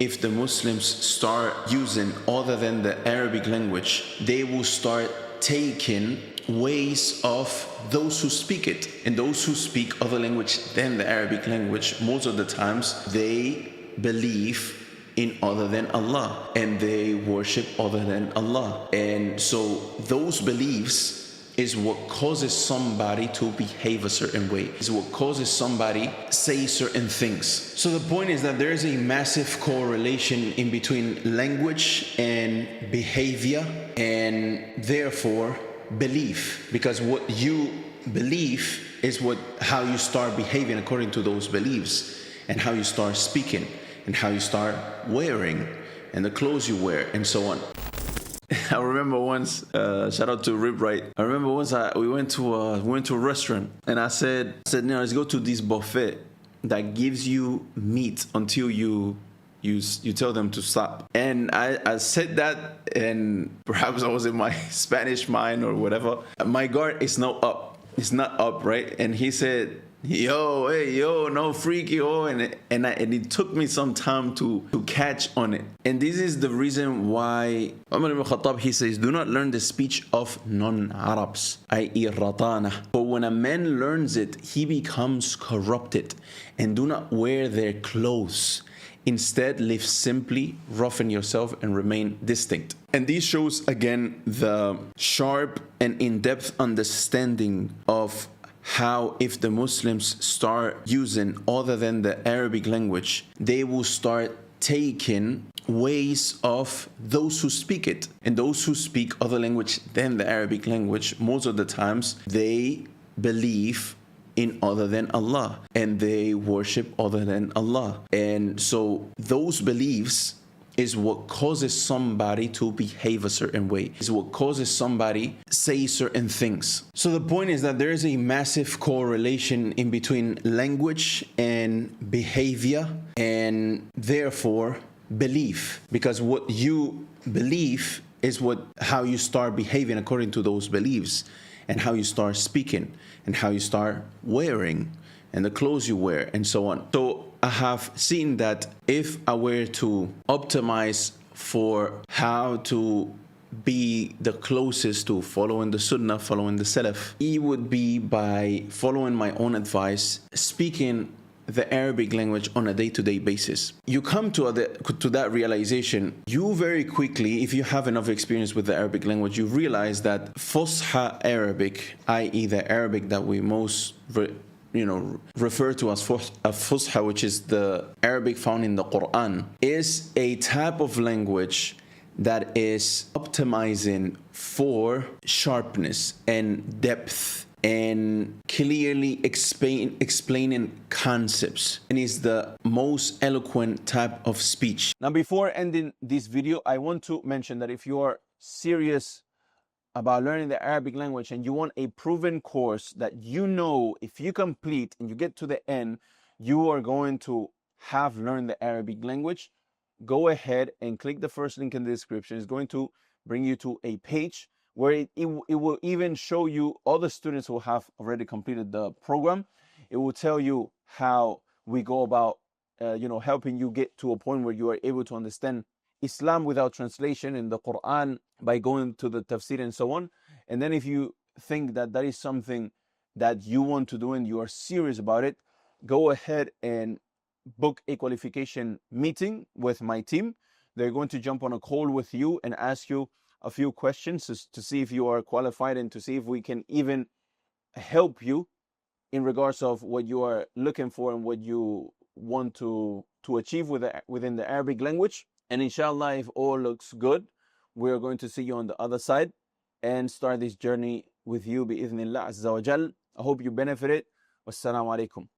if the Muslims start using other than the Arabic language, they will start taking ways of those who speak it. And those who speak other language than the Arabic language, most of the times they believe in other than Allah and they worship other than Allah. And so those beliefs is what causes somebody to behave a certain way, is what causes somebody say certain things. So the point is that there is a massive correlation in between language and behavior and therefore belief, because what you believe is how you start behaving according to those beliefs, and how you start speaking, and how you start wearing, and the clothes you wear, and so on. I remember once, shout out to Brainrot. I remember once we went to a restaurant, and I said, let's go to this buffet that gives you meat until you tell them to stop. And I said that, and perhaps I was in my Spanish mind or whatever. My guard is not up. It's not up, right? And he said, yo, no freak, yo, and it took me some time to catch on it. And this is the reason why Umar ibn Khattab, he says, do not learn the speech of non-Arabs, i.e. ratana. For when a man learns it, he becomes corrupted. And do not wear their clothes. Instead, live simply, roughen yourself, and remain distinct. And this shows again the sharp and in-depth understanding of how if the Muslims start using other than the Arabic language, they will start taking ways of those who speak it. And those who speak other language than the Arabic language, most of the times they believe in other than Allah and they worship other than Allah. And so those beliefs is what causes somebody to behave a certain way, is what causes somebody say certain things. So the point is that there is a massive correlation in between language and behavior and therefore belief, because what you believe is how you start behaving according to those beliefs, and how you start speaking, and how you start wearing, and the clothes you wear, and so on. So I have seen that if I were to optimize for how to be the closest to following the Sunnah, following the Salaf, it would be by following my own advice, speaking the Arabic language on a day-to-day basis. You come to that realization, you very quickly, if you have enough experience with the Arabic language, you realize that Fusha Arabic, i.e. the Arabic that we most refer to as Fusha, which is the Arabic found in the Quran, is a type of language that is optimizing for sharpness and depth and clearly explaining concepts, and is the most eloquent type of speech. Now, before ending this video, I want to mention that if you are serious about learning the Arabic language and you want a proven course that if you complete and you get to the end, you are going to have learned the Arabic language, go ahead and click the first link in the description. It's going to bring you to a page where it will even show you all the students who have already completed the program. It will tell you how we go about helping you get to a point where you are able to understand Islam without translation in the Quran by going to the tafsir and so on. And then if you think that that is something that you want to do and you are serious about it, go ahead and book a qualification meeting with my team. They're going to jump on a call with you and ask you a few questions to see if you are qualified and to see if we can even help you in regards of what you are looking for and what you want to achieve within the Arabic language. And inshallah, if all looks good, we are going to see you on the other side and start this journey with you bi-idhnillah azza wa jal. I hope you benefited. Wassalamu alaikum.